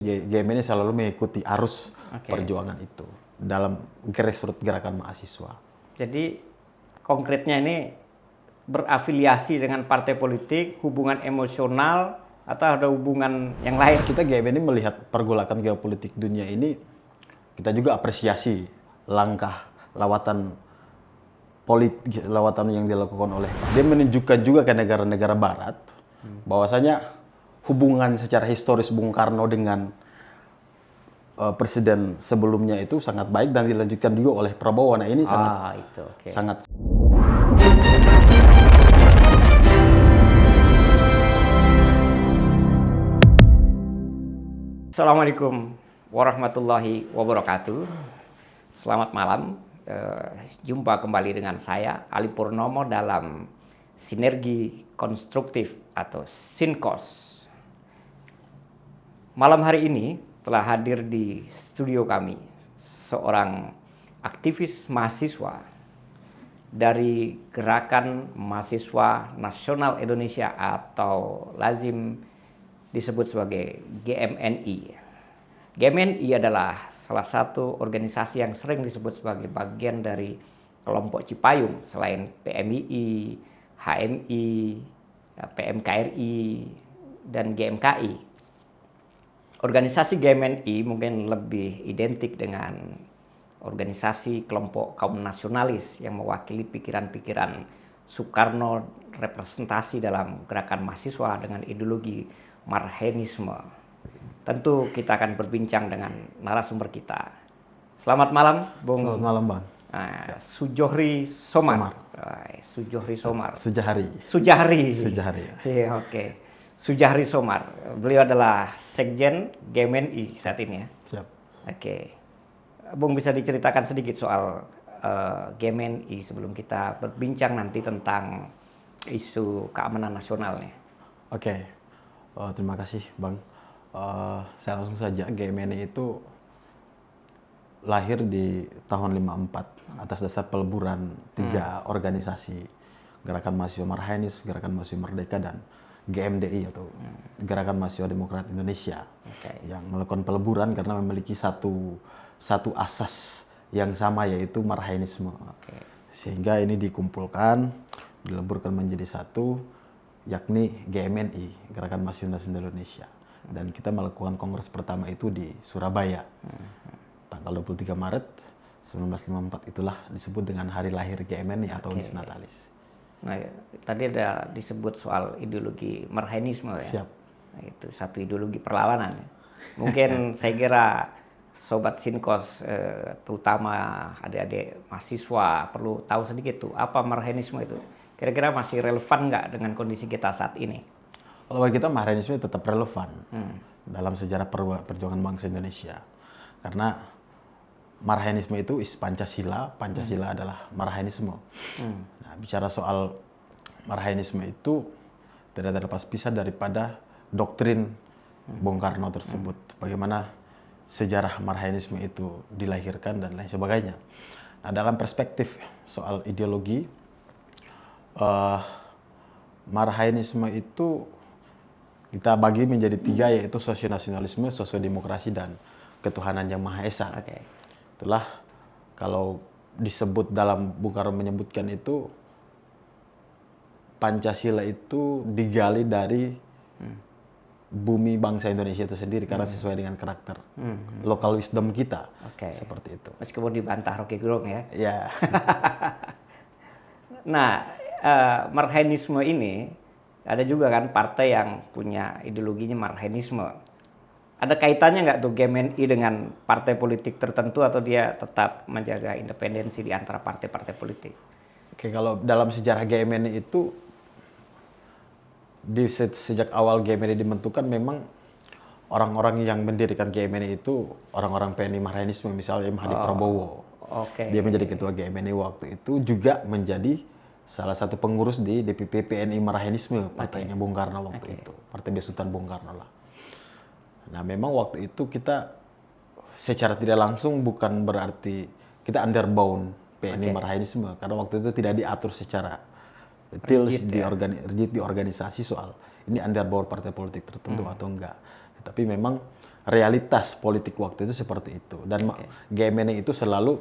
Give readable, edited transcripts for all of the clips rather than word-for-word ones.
GM ini selalu mengikuti arus perjuangan itu dalam grassroots gerakan mahasiswa. Jadi konkretnya ini berafiliasi dengan partai politik, hubungan emosional, atau ada hubungan yang lain? Kita GM ini melihat pergolakan geopolitik dunia ini, kita juga apresiasi langkah lawatan yang dilakukan oleh dia menunjukkan juga ke negara-negara barat bahwasanya hubungan secara historis Bung Karno dengan presiden sebelumnya itu sangat baik dan dilanjutkan juga oleh Prabowo. Nah ini sangat Assalamualaikum warahmatullahi wabarakatuh. Selamat malam. Jumpa kembali dengan saya Ali Purnomo dalam Sinergi Konstruktif atau Sinkos. Malam hari ini telah hadir di studio kami seorang aktivis mahasiswa dari Gerakan Mahasiswa Nasional Indonesia atau lazim disebut sebagai GMNI. GMNI adalah salah satu organisasi yang sering disebut sebagai bagian dari kelompok Cipayung selain PMII, HMI, PMKRI, dan GMKI. Organisasi GMNI mungkin lebih identik dengan organisasi kelompok kaum nasionalis yang mewakili pikiran-pikiran Soekarno representasi dalam gerakan mahasiswa dengan ideologi Marxisme. Tentu kita akan berbincang dengan narasumber kita. Selamat malam, Bung. Selamat malam, Bang. Sujohri Somar. Sujohri Somar. Sujahri. Iya, oke. Sujahri Somar. Beliau adalah Sekjen GMNI saat ini ya. Siap. Oke. Bung, bisa diceritakan sedikit soal GMNI sebelum kita berbincang nanti tentang isu keamanan nasionalnya. Oke. Terima kasih, Bang. Saya langsung saja, GMNI itu lahir di tahun 54 atas dasar peleburan tiga organisasi, Gerakan Mahasiswa Marxis, Gerakan Mahasiswa Merdeka, dan GMDI atau Gerakan Mahasiswa Demokrat Indonesia, yang melakukan peleburan karena memiliki satu asas yang sama, yaitu Marxisme. Sehingga ini dikumpulkan, dileburkan menjadi satu, yakni GMNI, Gerakan Mahasiswa Nasional Indonesia. Dan kita melakukan kongres pertama itu di Surabaya, tanggal 23 Maret 1954. Itulah disebut dengan hari lahir GMNI atau Dies Natalis. Nah, tadi ada disebut soal ideologi Marxisme ya. Siap. Nah, itu satu ideologi perlawanan. Mungkin saya kira Sobat Sinkos, terutama adik-adik mahasiswa, perlu tahu sedikit tuh apa Marxisme itu. Kira-kira masih relevan nggak dengan kondisi kita saat ini? Kalau bagi kita Marxisme tetap relevan dalam sejarah perjuangan bangsa Indonesia. Karena Marxisme itu is Pancasila, Pancasila adalah Marxisme. Nah, bicara soal Marxisme itu tidak terlepas pisah daripada doktrin Bung Karno tersebut. Bagaimana sejarah Marxisme itu dilahirkan dan lain sebagainya. Nah, dalam perspektif soal ideologi, Marxisme itu kita bagi menjadi tiga, yaitu sosionasionalisme, sosiodemokrasi, dan ketuhanan yang Maha Esa. Itulah kalau disebut dalam Bung Karno menyebutkan itu, Pancasila itu digali dari bumi bangsa Indonesia itu sendiri karena sesuai dengan karakter local wisdom kita. Seperti itu. Meskipun dibantah Rocky Gerung ya. Ya. Nah, Marxisme ini ada juga kan partai yang punya ideologinya Marxisme. Ada kaitannya nggak tuh GMNI dengan partai politik tertentu atau dia tetap menjaga independensi di antara partai-partai politik? Oke, kalau dalam sejarah GMNI itu sejak awal GMNI dibentukkan memang orang-orang yang mendirikan GMNI itu orang-orang PNI Marxisme, misalnya Hadi Prabowo. Dia menjadi ketua GMNI waktu itu, juga menjadi salah satu pengurus di DPP PNI Marxisme, partainya Bung Karno waktu itu, partai besutan Bung Karno lah. Nah, memang waktu itu kita secara tidak langsung bukan berarti kita underbound PNI Marxisme, karena waktu itu tidak diatur secara detail di organisasi soal ini underbound partai politik tertentu atau enggak. Tapi memang realitas politik waktu itu seperti itu. Dan GMNI itu selalu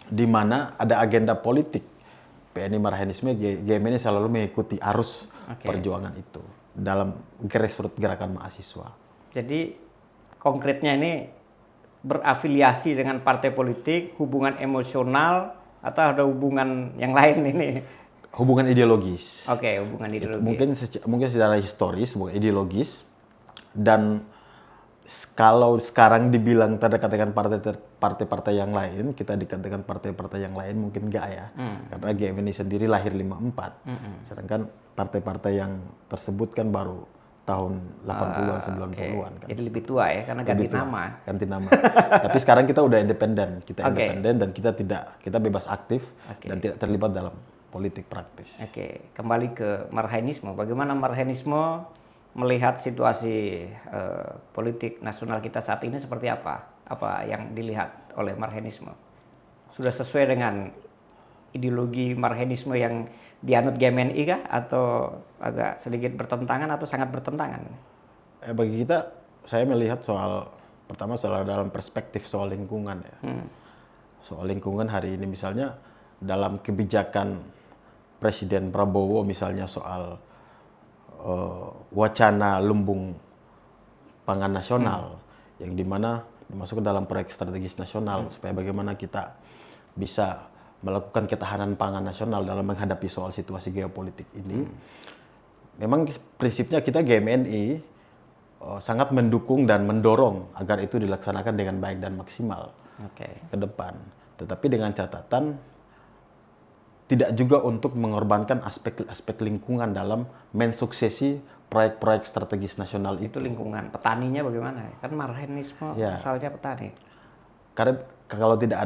di mana ada agenda politik PNI Marhaenisme, GMNI selalu mengikuti arus perjuangan itu dalam grassroots gerakan mahasiswa. Jadi konkretnya ini berafiliasi dengan partai politik, hubungan emosional atau ada hubungan yang lain ini? Hubungan ideologis. Oke, hubungan ideologis. Mungkin secara historis, hubungan ideologis. Dan kalau sekarang dibilang tanda katakan partai-partai yang lain, kita dikatakan partai-partai yang lain mungkin enggak ya. Karena GMNI sendiri lahir 54. Sedangkan partai-partai yang tersebut kan baru tahun 80-an, 90-an kan. Jadi lebih tua ya, karena ganti nama. Ganti nama. Tapi sekarang kita udah independen. Kita independen dan kita bebas aktif dan tidak terlibat dalam politik praktis. Oke, kembali ke Marhaenisme. Bagaimana Marhaenisme melihat situasi politik nasional kita saat ini seperti apa? Apa yang dilihat oleh Marhaenisme? Sudah sesuai dengan ideologi Marhaenisme yang dianut GMNI kah? Atau agak sedikit bertentangan atau sangat bertentangan? Bagi kita, saya melihat pertama soal dalam perspektif soal lingkungan ya. Soal lingkungan hari ini misalnya dalam kebijakan Presiden Prabowo misalnya soal wacana lumbung pangan nasional yang dimana dimasukkan dalam proyek strategis nasional supaya bagaimana kita bisa melakukan ketahanan pangan nasional dalam menghadapi soal situasi geopolitik ini. Memang prinsipnya kita GMNI sangat mendukung dan mendorong agar itu dilaksanakan dengan baik dan maksimal ke depan. Tetapi dengan catatan tidak juga untuk mengorbankan aspek lingkungan dalam mensuksesi proyek-proyek strategis nasional itu. Itu lingkungan. Petaninya bagaimana? Kan Marhaenisme asalnya petani. Karena kalau tidak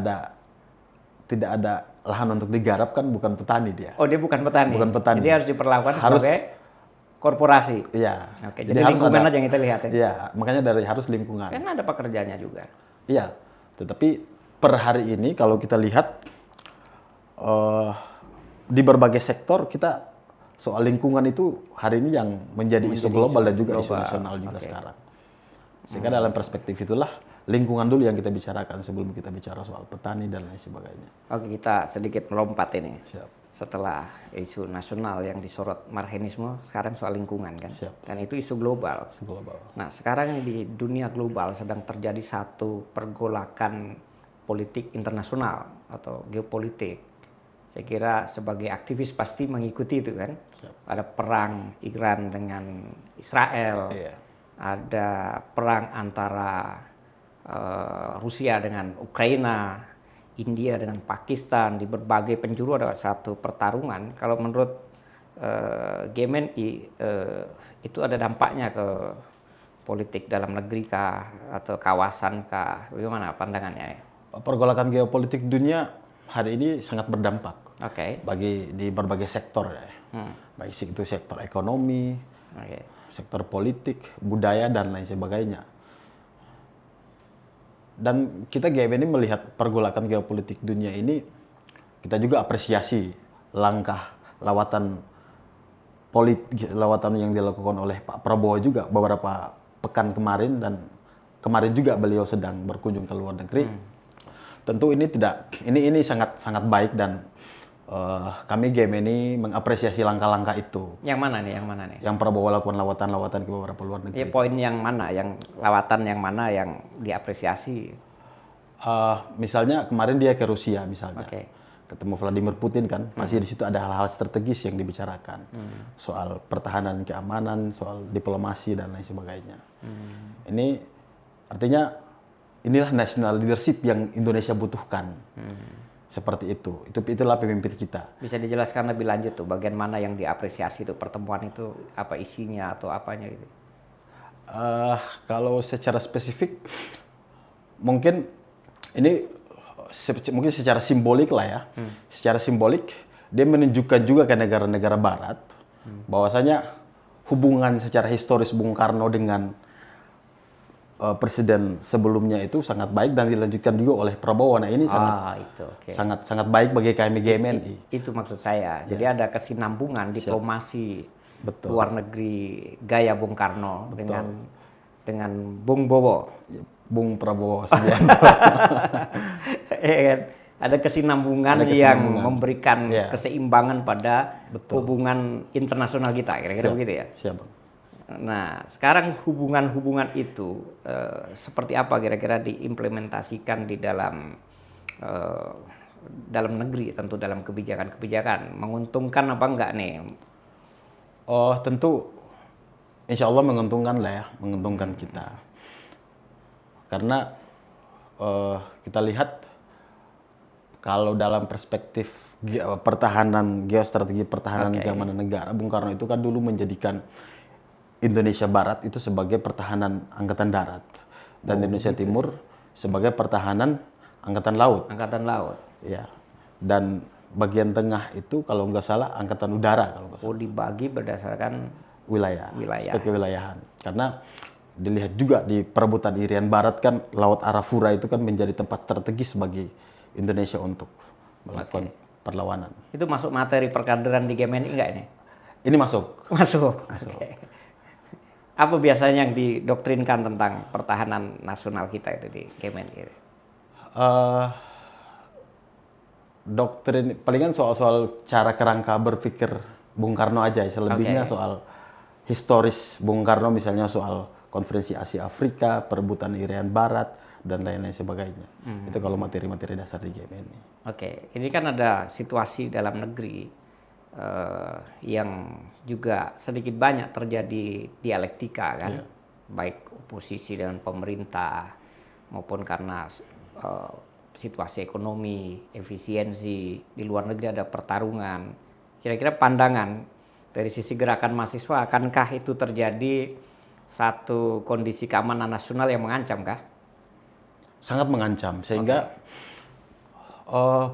ada lahan untuk digarap kan bukan petani dia. Oh, dia bukan petani. Bukan petani. Jadi harus diperlakukan sebagai korporasi. Iya. Oke, jadi lingkungan aja yang kita lihat ya. Iya, makanya harus lingkungan. Kan ada pekerjaannya juga. Iya. Tetapi per hari ini kalau kita lihat di berbagai sektor kita soal lingkungan itu hari ini yang menjadi isu global dan juga isu nasional juga sekarang. Sehingga dalam perspektif itulah lingkungan dulu yang kita bicarakan sebelum kita bicara soal petani dan lain sebagainya. Oke, kita sedikit melompat ini. Siap. Setelah isu nasional yang disorot Marhaenisme, sekarang soal lingkungan kan. Siap. Dan itu isu global. Isu global. Nah, sekarang di dunia global sedang terjadi satu pergolakan politik internasional atau geopolitik. Saya kira sebagai aktivis pasti mengikuti itu kan. Siap. Ada perang Iran dengan Israel. Iya. Ada perang antara Rusia dengan Ukraina, India dengan Pakistan, di berbagai penjuru ada satu pertarungan. Kalau menurut GMNI itu ada dampaknya ke politik dalam negeri kah atau kawasan kah? Bagaimana pandangannya? Pergolakan geopolitik dunia hari ini sangat berdampak. Di berbagai sektor ya. Baik itu sektor ekonomi, sektor politik, budaya dan lain sebagainya. Dan kita GMNI melihat pergolakan geopolitik dunia ini, kita juga apresiasi lawatan yang dilakukan oleh Pak Prabowo juga beberapa pekan kemarin, dan kemarin juga beliau sedang berkunjung ke luar negeri. Tentu ini sangat baik dan kami GMNI mengapresiasi langkah-langkah itu. Yang mana nih? Yang Prabowo lakukan lawatan-lawatan ke beberapa luar negeri. Ya, poin yang mana? Yang lawatan yang mana yang diapresiasi? Misalnya kemarin dia ke Rusia misalnya. Ketemu Vladimir Putin kan. Masih di situ ada hal-hal strategis yang dibicarakan. Soal pertahanan, keamanan, soal diplomasi dan lain sebagainya. Ini artinya inilah national leadership yang Indonesia butuhkan. Seperti itu. Itulah pemimpin kita. Bisa dijelaskan lebih lanjut tuh bagian mana yang diapresiasi tuh pertemuan itu, apa isinya atau apanya gitu? Kalau secara spesifik mungkin ini mungkin secara simbolik lah ya. Secara simbolik dia menunjukkan juga ke negara-negara barat bahwasanya hubungan secara historis Bung Karno dengan presiden sebelumnya itu sangat baik dan dilanjutkan juga oleh Prabowo. Nah ini sangat baik bagi kami GMNI. Itu maksud saya. Jadi ada kesinambungan diplomasi luar negeri gaya Bung Karno dengan dengan Bung Bowo. Bung Prabowo Subianto. Ya kan? Ada kesinambungan Ada yang kesinambungan. memberikan Iya. keseimbangan pada Betul. hubungan internasional kita, kira-kira Siap. begitu ya. Siap, Bang. Nah, sekarang hubungan-hubungan itu seperti apa kira-kira diimplementasikan di dalam negeri, tentu dalam kebijakan-kebijakan. Menguntungkan apa enggak nih? Oh, tentu insya Allah menguntungkan lah ya, menguntungkan kita. Karena kita lihat kalau dalam perspektif pertahanan, geostrategi pertahanan keamanan negara, Bung Karno itu kan dulu menjadikan Indonesia Barat itu sebagai pertahanan angkatan darat dan Indonesia Timur sebagai pertahanan angkatan laut. Angkatan Laut. Ya. Dan bagian tengah itu kalau nggak salah angkatan udara kalau nggak salah. Oh, dibagi berdasarkan Wilayah. Wilayah. Aspek kewilayahan. Karena dilihat juga di perebutan Irian Barat kan Laut Arafura itu kan menjadi tempat strategis bagi Indonesia untuk melakukan perlawanan. itu masuk materi perkaderan di GMNI enggak ini? Ini masuk. Masuk. Oke. Apa biasanya yang didoktrinkan tentang pertahanan nasional kita itu di GMNI? Doktrin palingan soal cara kerangka berpikir Bung Karno aja, selebihnya soal historis Bung Karno, misalnya soal konferensi Asia Afrika, perebutan Irian Barat dan lain-lain sebagainya. Itu kalau materi-materi dasar di GMNI. Oke, ini kan ada situasi dalam negeri yang juga sedikit banyak terjadi dialektika kan, baik oposisi dengan pemerintah maupun karena situasi ekonomi, efisiensi, di luar negeri ada pertarungan. Kira-kira pandangan dari sisi gerakan mahasiswa, akankah itu terjadi satu kondisi keamanan nasional yang mengancam kah? Sangat mengancam, sehingga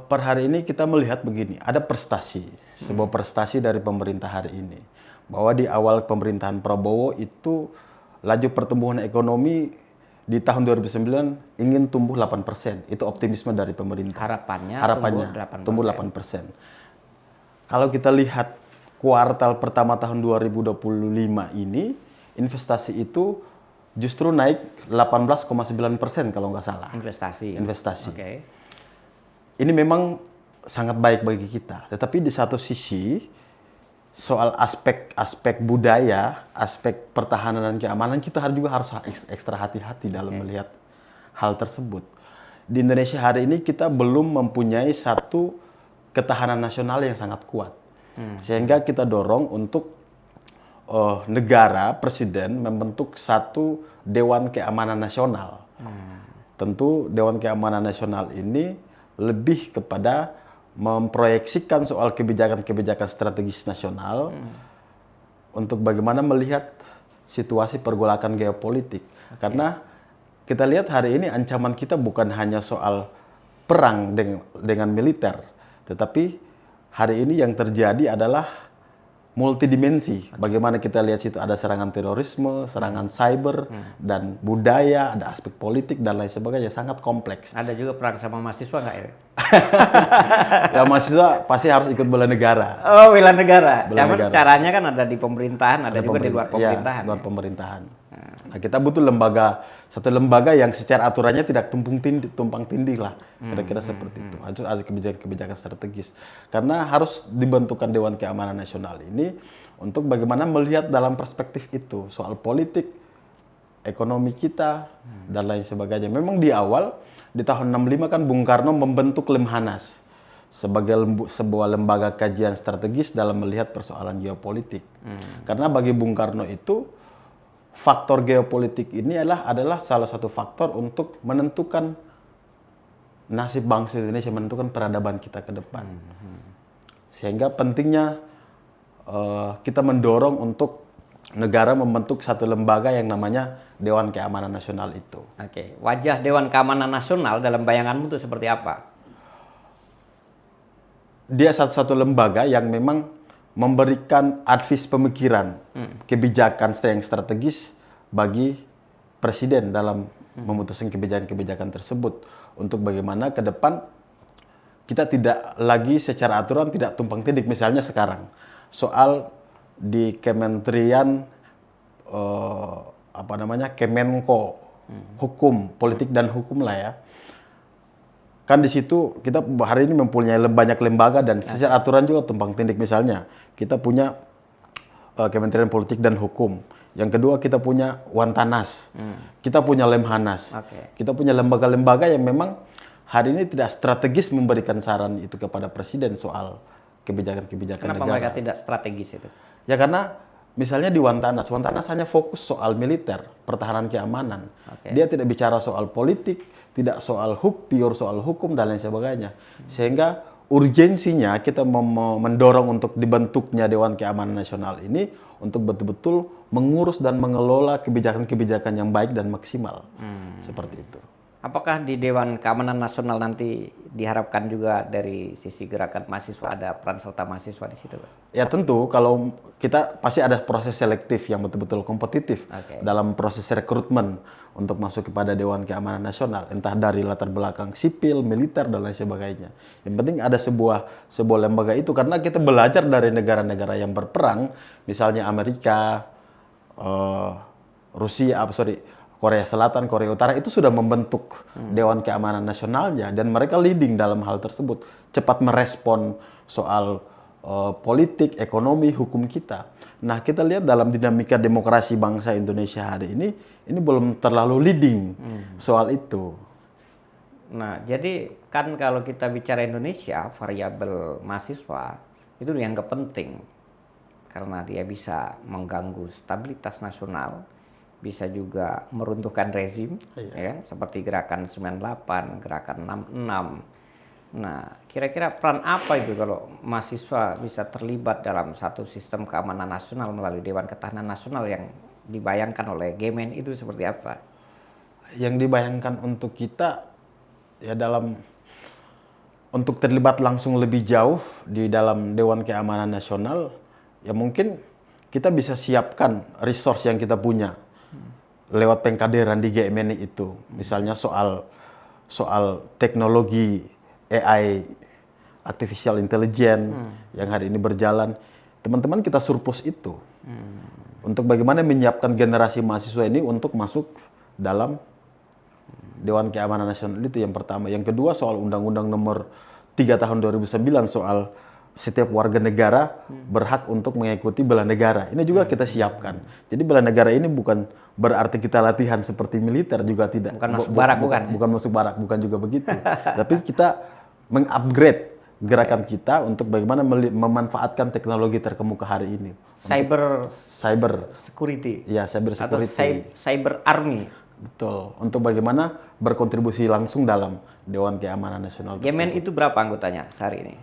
per hari ini kita melihat begini, ada prestasi, sebuah prestasi dari pemerintah hari ini. Bahwa di awal pemerintahan Prabowo itu laju pertumbuhan ekonomi di tahun 2009 ingin tumbuh 8%. Itu optimisme dari pemerintah. Harapannya tumbuh 8%. Kalau kita lihat kuartal pertama tahun 2025 ini, investasi itu justru naik 18,9% kalau nggak salah. Investasi. Oke. Ini memang sangat baik bagi kita. Tetapi di satu sisi, soal aspek budaya, aspek pertahanan dan keamanan, kita juga harus ekstra hati-hati dalam melihat hal tersebut. Di Indonesia hari ini kita belum mempunyai satu ketahanan nasional yang sangat kuat. Sehingga kita dorong untuk negara, presiden membentuk satu Dewan Keamanan Nasional. Tentu Dewan Keamanan Nasional ini lebih kepada memproyeksikan soal kebijakan-kebijakan strategis nasional untuk bagaimana melihat situasi pergolakan geopolitik. Karena kita lihat hari ini ancaman kita bukan hanya soal perang dengan militer, tetapi hari ini yang terjadi adalah multidimensi. Bagaimana kita lihat situ ada serangan terorisme, serangan cyber, dan budaya, ada aspek politik dan lain sebagainya, sangat kompleks. Ada juga perang sama mahasiswa nggak ya? Ya mahasiswa pasti harus ikut bela negara. Oh, bela negara. Bela negara. Caranya kan ada di pemerintahan, ada juga di luar pemerintahan. Ya, luar pemerintahan. Nah, kita butuh satu lembaga yang secara aturannya tidak tumpang tindih lah, kira-kira seperti itu. Harus ada kebijakan-kebijakan strategis. Karena harus dibentukkan Dewan Keamanan Nasional ini untuk bagaimana melihat dalam perspektif itu soal politik, ekonomi kita dan lain sebagainya. Memang di awal di tahun 65 kan Bung Karno membentuk Lemhanas sebagai sebuah lembaga kajian strategis dalam melihat persoalan geopolitik. Karena bagi Bung Karno itu faktor geopolitik ini adalah salah satu faktor untuk menentukan nasib bangsa Indonesia, menentukan peradaban kita ke depan. Sehingga pentingnya kita mendorong untuk negara membentuk satu lembaga yang namanya Dewan Keamanan Nasional itu. Oke, wajah Dewan Keamanan Nasional dalam bayanganmu itu seperti apa? Dia satu-satu lembaga yang memang memberikan advis pemikiran, kebijakan yang strategis bagi presiden dalam memutuskan kebijakan-kebijakan tersebut. Untuk bagaimana ke depan kita tidak lagi secara aturan tidak tumpang tindih. Misalnya sekarang, soal di Kementerian Kemenko Hukum, Politik dan Hukum lah ya. Kan di situ kita hari ini mempunyai banyak lembaga dan secara aturan juga tumpang tindih. Misalnya kita punya Kementerian Politik dan Hukum. Yang kedua kita punya Wantanas, kita punya Lemhanas, kita punya lembaga-lembaga yang memang hari ini tidak strategis memberikan saran itu kepada presiden soal kebijakan-kebijakan negara. Kenapa mereka tidak strategis itu? Ya karena misalnya di Wantanas hanya fokus soal militer, pertahanan keamanan. Dia tidak bicara soal politik, tidak soal pure soal hukum dan lain sebagainya. Sehingga urgensinya kita mendorong untuk dibentuknya Dewan Keamanan Nasional ini untuk betul-betul mengurus dan mengelola kebijakan-kebijakan yang baik dan maksimal. Seperti itu. Apakah di Dewan Keamanan Nasional nanti diharapkan juga dari sisi gerakan mahasiswa ada peran serta mahasiswa di situ, Pak? Ya tentu, kalau kita pasti ada proses selektif yang betul-betul kompetitif dalam proses rekrutmen untuk masuk kepada Dewan Keamanan Nasional, entah dari latar belakang sipil, militer dan lain sebagainya. Yang penting ada sebuah lembaga itu karena kita belajar dari negara-negara yang berperang, misalnya Amerika, Korea Selatan, Korea Utara itu sudah membentuk Dewan Keamanan Nasionalnya dan mereka leading dalam hal tersebut, cepat merespon soal politik, ekonomi, hukum kita. Nah, kita lihat dalam dinamika demokrasi bangsa Indonesia hari ini belum terlalu leading soal itu. Nah, jadi kan kalau kita bicara Indonesia, variabel mahasiswa itu dianggap penting karena dia bisa mengganggu stabilitas nasional, bisa juga meruntuhkan rezim, ya, seperti gerakan 98, gerakan 66. Nah, kira-kira peran apa itu kalau mahasiswa bisa terlibat dalam satu sistem keamanan nasional melalui Dewan Ketahanan Nasional yang dibayangkan oleh GMN itu seperti apa? Yang dibayangkan untuk kita ya untuk terlibat langsung lebih jauh di dalam Dewan Keamanan Nasional, ya mungkin kita bisa siapkan resource yang kita punya lewat pengkaderan di GMN itu. Misalnya soal teknologi AI, artificial intelligence yang hari ini berjalan. Teman-teman kita surplus itu. Untuk bagaimana menyiapkan generasi mahasiswa ini untuk masuk dalam Dewan Keamanan Nasional itu yang pertama. Yang kedua soal Undang-Undang Nomor 3 Tahun 2009 soal setiap warga negara berhak untuk mengikuti bela negara. Ini juga kita siapkan. Jadi bela negara ini bukan berarti kita latihan seperti militer, juga tidak. Bukan masuk barak, bukan masuk barak, bukan juga begitu. Tapi kita mengupgrade gerakan kita untuk bagaimana memanfaatkan teknologi terkemuka hari ini. Cyber security. Ya, cyber security. Atau cyber army. Betul. Untuk bagaimana berkontribusi langsung dalam Dewan Keamanan Nasional. GMN itu berapa anggotanya hari ini?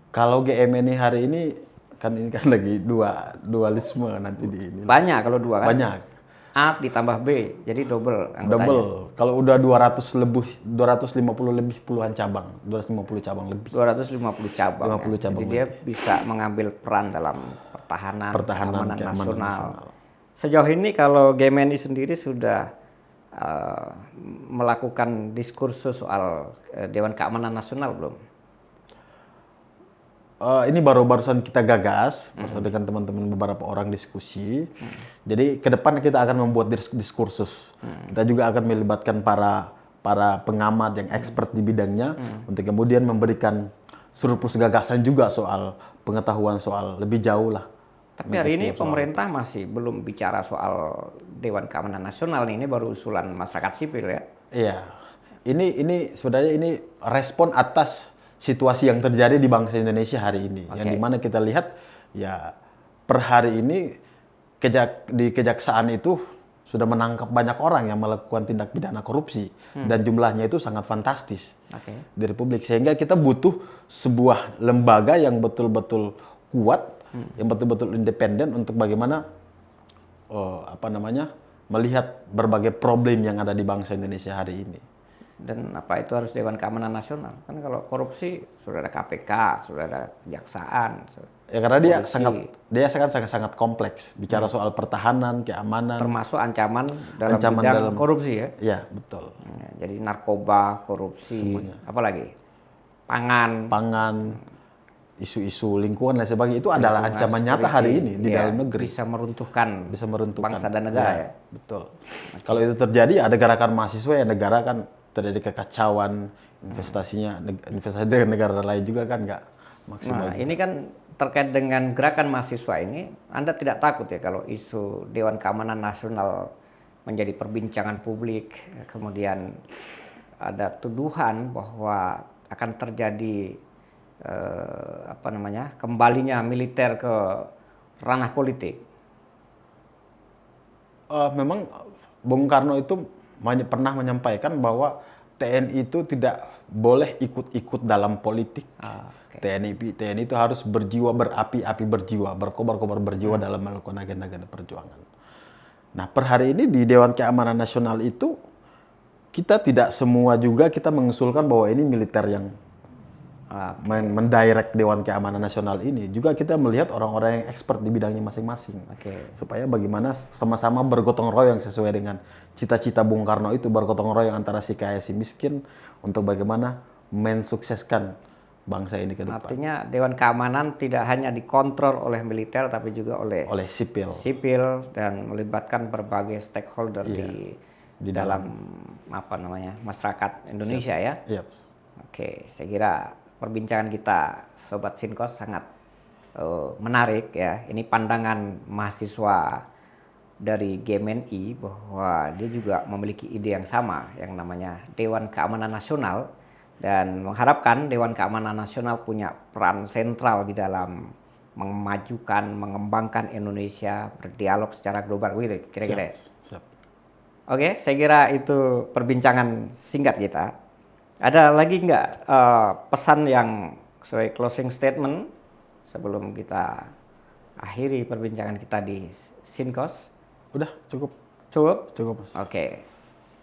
Kalau GMN hari ini kan lagi dualisme nanti di ini. Banyak kalau dua kan? Banyak. A ditambah B, jadi double anggotanya. Double. Kalau udah 250 lebih puluhan cabang, 250 cabang lebih. 250 cabang. 250 cabang. Jadi dia bisa mengambil peran dalam pertahanan keamanan nasional. Sejauh ini kalau GMNI sendiri sudah melakukan diskursus soal Dewan Keamanan Nasional belum? Ini barusan kita gagas bersama dengan teman-teman beberapa orang diskusi. Jadi ke depan kita akan membuat diskursus. Kita juga akan melibatkan para pengamat yang expert di bidangnya untuk kemudian memberikan surplus gagasan juga soal pengetahuan soal lebih jauh lah. Tapi hari ini pemerintah masih belum bicara soal Dewan Keamanan Nasional nih. Ini baru usulan masyarakat sipil ya. Iya. Ini sebenarnya ini respon atas situasi yang terjadi di bangsa Indonesia hari ini, yang dimana kita lihat ya per hari ini di kejaksaan itu sudah menangkap banyak orang yang melakukan tindak pidana korupsi dan jumlahnya itu sangat fantastis di Republik, sehingga kita butuh sebuah lembaga yang betul-betul kuat, yang betul-betul independen untuk bagaimana melihat berbagai problem yang ada di bangsa Indonesia hari ini. Dan apa itu harus Dewan Keamanan Nasional? Kan kalau korupsi sudah ada KPK, sudah ada kejaksaan. Ya karena dia sangat kompleks. Bicara soal pertahanan, keamanan. Termasuk ancaman dalam korupsi ya? Iya, betul. Ya, jadi narkoba, korupsi, semuanya. Apalagi? Pangan. isu-isu lingkungan dan sebagainya itu adalah Lingkungan, ancaman nyata hari security, ini di ya, dalam negeri. bisa meruntuhkan bangsa dan negara ya. Betul. Kalau itu terjadi ada gerakan mahasiswa ya negara kan terjadi kekacauan, investasi dari negara lain juga kan nggak maksimal. Nah, ini kan terkait dengan gerakan mahasiswa ini, Anda tidak takut ya kalau isu Dewan Keamanan Nasional menjadi perbincangan publik, kemudian ada tuduhan bahwa akan terjadi kembalinya militer ke ranah politik. Memang Bung Karno itu pernah menyampaikan bahwa TNI itu tidak boleh ikut-ikut dalam politik. TNI itu harus berjiwa berapi-api berjiwa, berkobar-kobar berjiwa dalam melakukan agenda-agenda perjuangan. Nah, per hari ini di Dewan Keamanan Nasional itu kita tidak semua juga kita mengusulkan bahwa ini militer yang mendirect Dewan Keamanan Nasional ini. Juga kita melihat orang-orang yang expert di bidangnya masing-masing. Supaya bagaimana sama-sama bergotong royong sesuai dengan cita-cita Bung Karno itu, bergotong royong antara si kaya si miskin untuk bagaimana mensukseskan bangsa ini ke depan. Artinya Dewan Keamanan tidak hanya dikontrol oleh militer tapi juga oleh sipil dan melibatkan berbagai stakeholder di dalam masyarakat Indonesia ya. Oke, saya kira perbincangan kita Sobat Sinkos sangat menarik ya. Ini pandangan mahasiswa dari GMNI bahwa dia juga memiliki ide yang sama yang namanya Dewan Keamanan Nasional, dan mengharapkan Dewan Keamanan Nasional punya peran sentral di dalam memajukan, mengembangkan Indonesia, berdialog secara global gitu kira-kira. Oke, saya kira itu perbincangan singkat kita. Ada lagi nggak pesan yang sebagai closing statement sebelum kita akhiri perbincangan kita di Sinkos? Udah, cukup. Cukup, Mas. Oke.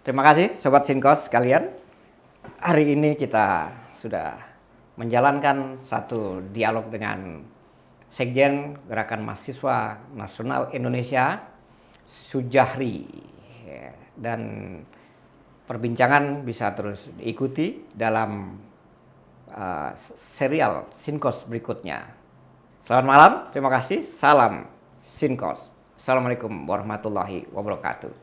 Terima kasih Sobat Sinkos sekalian. Hari ini kita sudah menjalankan satu dialog dengan Sekjen Gerakan Mahasiswa Nasional Indonesia, Sujahri. Dan perbincangan bisa terus diikuti dalam serial Sinkos berikutnya. Selamat malam, terima kasih. Salam Sinkos. Assalamualaikum warahmatullahi wabarakatuh.